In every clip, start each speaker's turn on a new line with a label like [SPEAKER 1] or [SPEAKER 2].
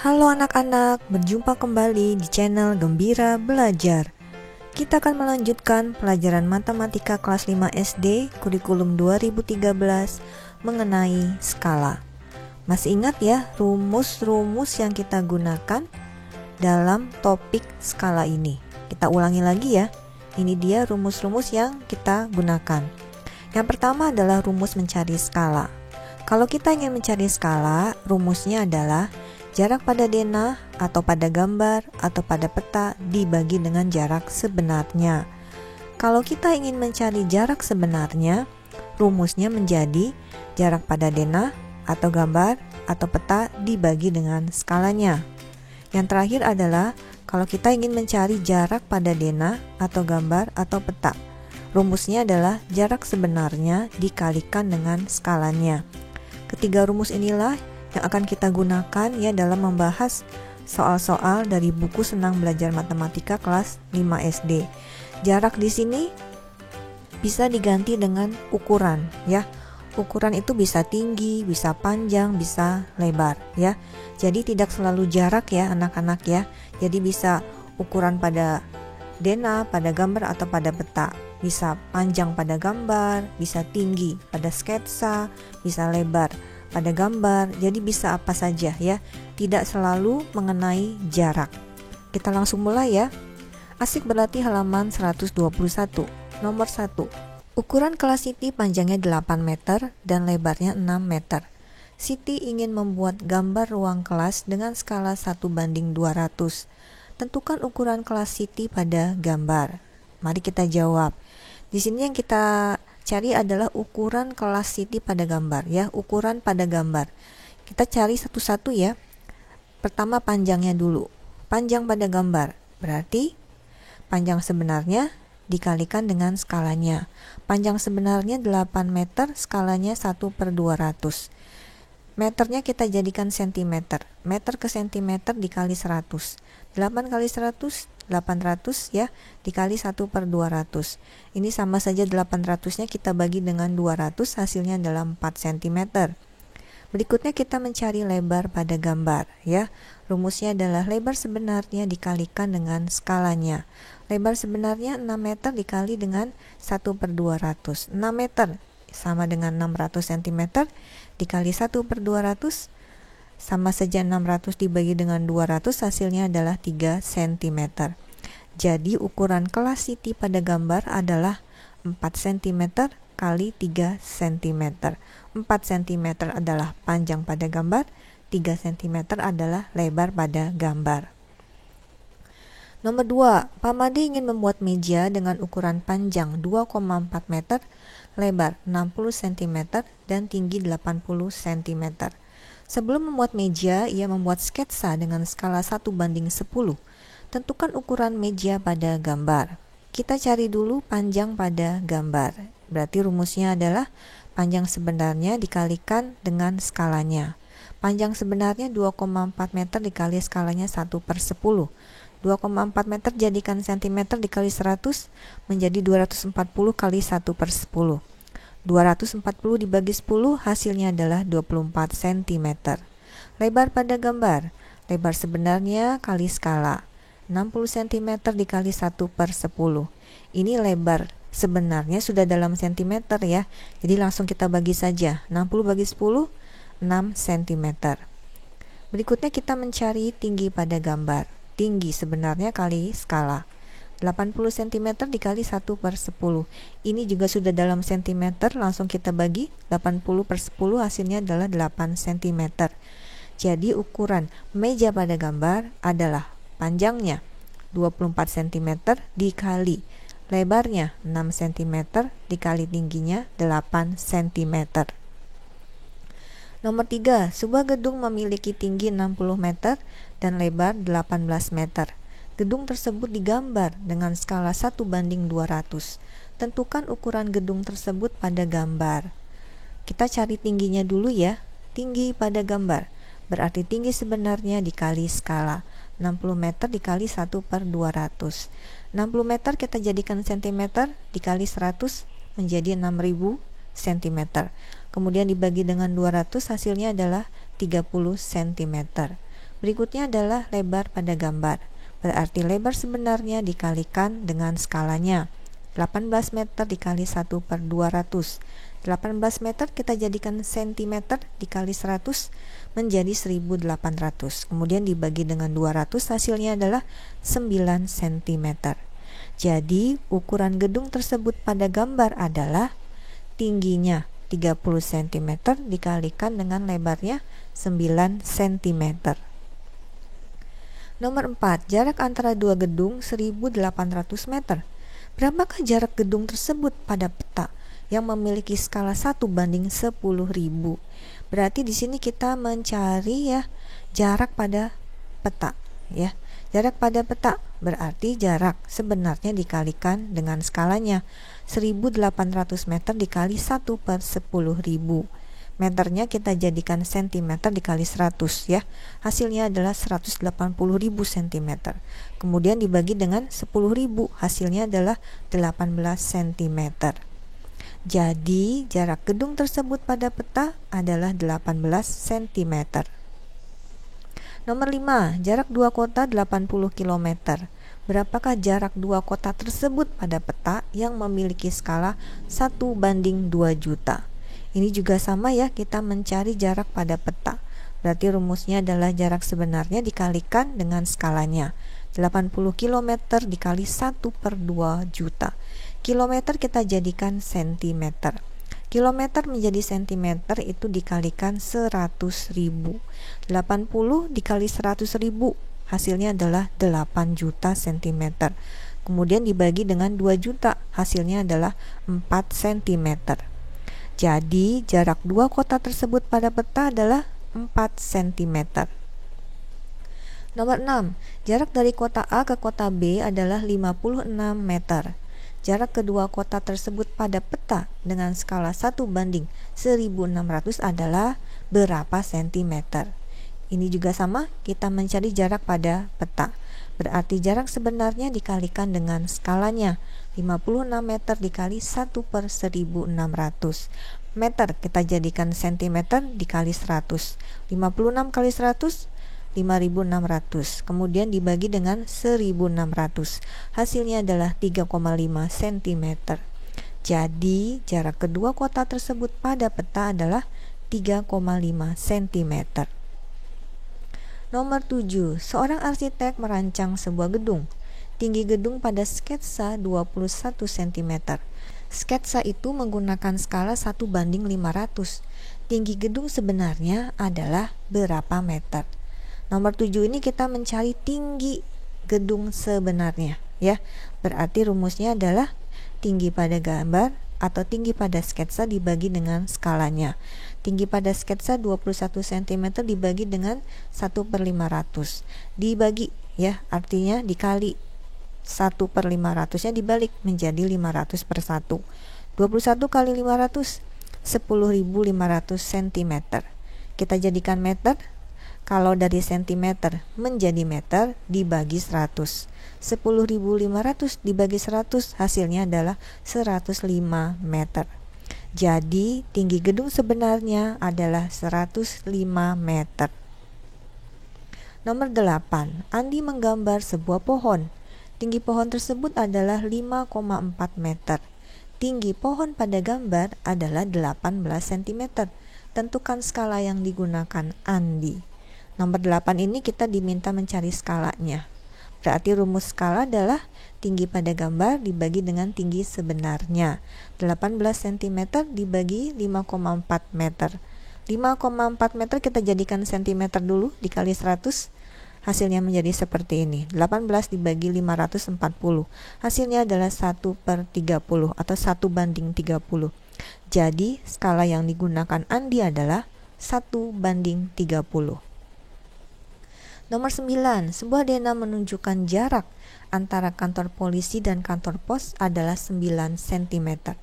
[SPEAKER 1] Halo anak-anak, berjumpa kembali di channel Gembira Belajar. Kita akan melanjutkan pelajaran matematika kelas 5 SD kurikulum 2013 mengenai skala. Masih ingat ya rumus-rumus yang kita gunakan dalam topik skala ini? Kita ulangi lagi ya. Ini dia rumus-rumus yang kita gunakan. Yang pertama adalah rumus mencari skala. Kalau kita ingin mencari skala, rumusnya adalah jarak pada denah atau pada gambar atau pada peta dibagi dengan jarak sebenarnya. Kalau kita ingin mencari jarak sebenarnya, rumusnya menjadi jarak pada denah atau gambar atau peta dibagi dengan skalanya. Yang terakhir adalah kalau kita ingin mencari jarak pada denah atau gambar atau peta, rumusnya adalah jarak sebenarnya dikalikan dengan skalanya. Ketiga rumus inilah yang akan kita gunakan ya dalam membahas soal-soal dari buku Senang Belajar Matematika kelas 5 SD. Jarak di sini bisa diganti dengan ukuran ya. Ukuran itu bisa tinggi, bisa panjang, bisa lebar ya. Jadi tidak selalu jarak ya anak-anak ya. Jadi bisa ukuran pada denah, pada gambar atau pada peta. Bisa panjang pada gambar, bisa tinggi pada sketsa, bisa lebar pada gambar. Jadi bisa apa saja ya, tidak selalu mengenai jarak. Kita langsung mulai ya. Asik berlatih halaman 121. Nomor 1. Ukuran kelas Siti panjangnya 8 meter dan lebarnya 6 meter. Siti ingin membuat gambar ruang kelas dengan skala 1:200. Tentukan ukuran kelas Siti pada gambar. Mari kita jawab. Di sini yang kita cari adalah ukuran kelas Siti pada gambar ya, ukuran pada gambar. Kita cari satu-satu ya. Pertama panjangnya dulu. Panjang pada gambar berarti panjang sebenarnya dikalikan dengan skalanya. Panjang sebenarnya 8 meter, skalanya 1/200. Meternya kita jadikan sentimeter. Meter ke sentimeter dikali 100. 8 kali 100, 800 ya, dikali 1/200. Ini sama saja 800-nya kita bagi dengan 200, hasilnya adalah 4 cm. Berikutnya kita mencari lebar pada gambar ya. Rumusnya adalah lebar sebenarnya dikalikan dengan skalanya. Lebar sebenarnya 6 meter dikali dengan 1/200. 6 meter sama dengan 600 cm dikali 1/200 sama saja 600 dibagi dengan 200, hasilnya adalah 3 cm. Jadi ukuran kelas Siti pada gambar adalah 4 cm kali 3 cm. 4 cm adalah panjang pada gambar, 3 cm adalah lebar pada gambar. Nomor 2, Pak Made ingin membuat meja dengan ukuran panjang 2,4 meter, lebar 60 cm, dan tinggi 80 cm. Sebelum membuat meja, ia membuat sketsa dengan skala 1:10. Tentukan ukuran meja pada gambar. Kita cari dulu panjang pada gambar. Berarti rumusnya adalah panjang sebenarnya dikalikan dengan skalanya. Panjang sebenarnya 2,4 meter dikali skalanya 1/10. 2,4 meter jadikan cm dikali 100 menjadi 240 kali 1/10. 240 dibagi 10 hasilnya adalah 24 cm. Lebar pada gambar. Lebar sebenarnya kali skala. 60 cm dikali 1/10. Ini lebar sebenarnya sudah dalam cm ya. Jadi langsung kita bagi saja. 60 bagi 10, 6 cm. Berikutnya kita mencari tinggi pada gambar. Tinggi sebenarnya kali skala. 80 cm dikali 1/10. Ini juga sudah dalam cm, langsung kita bagi 80/10, hasilnya adalah 8 cm. Jadi ukuran meja pada gambar adalah panjangnya 24 cm dikali lebarnya 6 cm dikali tingginya 8 cm. Nomor 3, sebuah gedung memiliki tinggi 60 meter dan lebar 18 meter. Gedung tersebut digambar dengan skala 1:200. Tentukan ukuran gedung tersebut pada gambar. Kita cari tingginya dulu ya. Tinggi pada gambar berarti tinggi sebenarnya dikali skala. 60 meter dikali 1/200. 60 meter kita jadikan cm dikali 100 menjadi 6000 cm. Kemudian dibagi dengan 200, hasilnya adalah 30 cm. Berikutnya adalah lebar pada gambar. Berarti lebar sebenarnya dikalikan dengan skalanya. 18 meter dikali 1/200. 18 meter kita jadikan cm dikali 100 menjadi 1800. Kemudian dibagi dengan 200, hasilnya adalah 9 cm. Jadi ukuran gedung tersebut pada gambar adalah tingginya 30 cm dikalikan dengan lebarnya 9 cm. Nomor 4, jarak antara dua gedung 1800 meter. Berapakah jarak gedung tersebut pada peta yang memiliki skala 1/10.000? Berarti di sini kita mencari ya jarak pada peta ya. Jarak pada peta berarti jarak sebenarnya dikalikan dengan skalanya. 1800 meter dikali 1/10.000. Meternya kita jadikan cm dikali 100 ya. Hasilnya adalah 180.000 cm. Kemudian dibagi dengan 10.000, hasilnya adalah 18 cm. Jadi jarak gedung tersebut pada peta adalah 18 cm. Nomor 5, jarak dua kota 80 km. Berapakah jarak dua kota tersebut pada peta yang memiliki skala 1/2 juta? Ini juga sama ya, kita mencari jarak pada peta. Berarti rumusnya adalah jarak sebenarnya dikalikan dengan skalanya. 80 km dikali 1/2 juta. Kilometer kita jadikan cm. Kilometer menjadi cm itu dikalikan 100.000. 80 dikali 100.000, hasilnya adalah 8 juta cm. Kemudian dibagi dengan 2 juta, hasilnya adalah 4 cm. Jadi jarak dua kota tersebut pada peta adalah 4 cm. Nomor 6, jarak dari kota A ke kota B adalah 56 meter. Jarak kedua kota tersebut pada peta dengan skala 1/1600 adalah berapa cm? Ini juga sama, kita mencari jarak pada peta. Berarti jarak sebenarnya dikalikan dengan skalanya. 56 meter dikali 1/1600. Meter kita jadikan cm dikali 100. 56 kali 100, 5.600. Kemudian dibagi dengan 1.600. Hasilnya adalah 3,5 cm. Jadi jarak kedua kota tersebut pada peta adalah 3,5 cm. Nomor 7, seorang arsitek merancang sebuah gedung. Tinggi gedung pada sketsa 21 cm. Sketsa itu menggunakan skala 1/500. Tinggi gedung sebenarnya adalah berapa meter? Nomor 7 ini kita mencari tinggi gedung sebenarnya ya. Berarti rumusnya adalah tinggi pada gambar atau tinggi pada sketsa dibagi dengan skalanya. Tinggi pada sketsa 21 cm dibagi dengan 1/500. Dibagi ya, artinya dikali 1/500 nya dibalik menjadi 500/1. 21 kali 500, 10.500 cm. Kita jadikan meter. Kalau dari cm menjadi meter dibagi 100. 10.500 dibagi 100, hasilnya adalah 105 meter. Jadi tinggi gedung sebenarnya adalah 105 meter. Nomor 8, Andi menggambar sebuah pohon. Tinggi pohon tersebut adalah 5,4 meter. Tinggi pohon pada gambar adalah 18 cm. Tentukan skala yang digunakan Andi. Nomor 8 ini kita diminta mencari skalanya. Berarti rumus skala adalah tinggi pada gambar dibagi dengan tinggi sebenarnya. 18 cm dibagi 5,4 meter. 5,4 meter kita jadikan cm dulu dikali 100. Hasilnya menjadi seperti ini. 18 dibagi 540. Hasilnya adalah 1/30 atau 1/30. Jadi skala yang digunakan Andi adalah 1/30. Nomor 9, sebuah dena menunjukkan jarak antara kantor polisi dan kantor pos adalah 9 cm.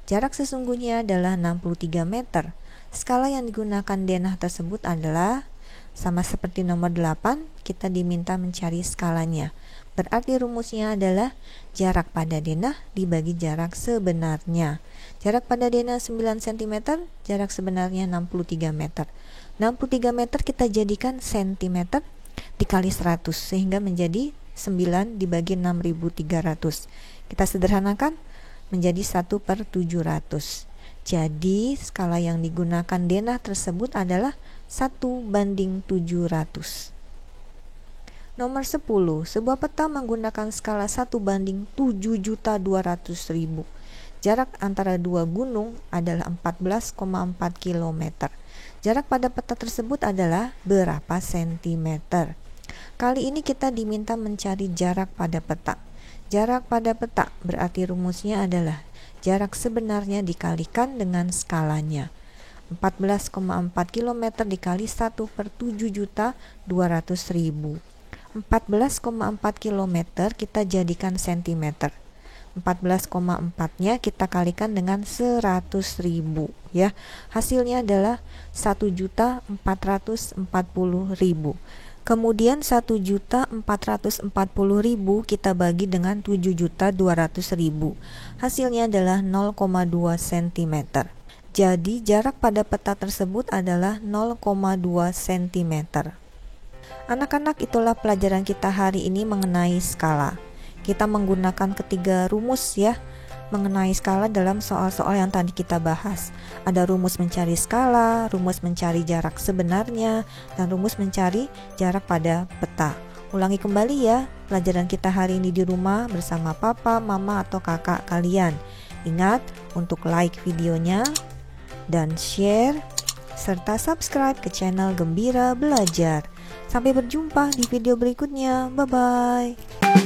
[SPEAKER 1] Jarak sesungguhnya adalah 63 meter. Skala yang digunakan denah tersebut adalah sama seperti nomor 8, kita diminta mencari skalanya. Berarti rumusnya adalah jarak pada denah dibagi jarak sebenarnya. Jarak pada denah 9 cm, jarak sebenarnya 63 meter. 63 meter kita jadikan cm, dikali 100 sehingga menjadi 9 dibagi 6.300. Kita sederhanakan menjadi 1/700. Jadi skala yang digunakan denah tersebut adalah 1/700. Nomor 10, sebuah peta menggunakan skala 1/7.200.000. Jarak antara dua gunung adalah 14,4 km. Jarak pada peta tersebut adalah berapa sentimeter? Kali ini kita diminta mencari jarak pada peta. Jarak pada peta berarti rumusnya adalah jarak sebenarnya dikalikan dengan skalanya. 14,4 km dikali 1/7.200.000. 14,4 km kita jadikan sentimeter. 14,4-nya kita kalikan dengan 100.000 ya. Hasilnya adalah 1.440.000. Kemudian 1.440.000 kita bagi dengan 7.200.000. Hasilnya adalah 0,2 cm. Jadi jarak pada peta tersebut adalah 0,2 cm. Anak-anak, itulah pelajaran kita hari ini mengenai skala. Kita menggunakan ketiga rumus ya mengenai skala dalam soal-soal yang tadi kita bahas. Ada rumus mencari skala, rumus mencari jarak sebenarnya, dan rumus mencari jarak pada peta. Ulangi kembali ya pelajaran kita hari ini di rumah bersama papa, mama, atau kakak kalian. Ingat untuk like videonya dan share serta subscribe ke channel Gembira Belajar. Sampai berjumpa di video berikutnya. Bye-bye.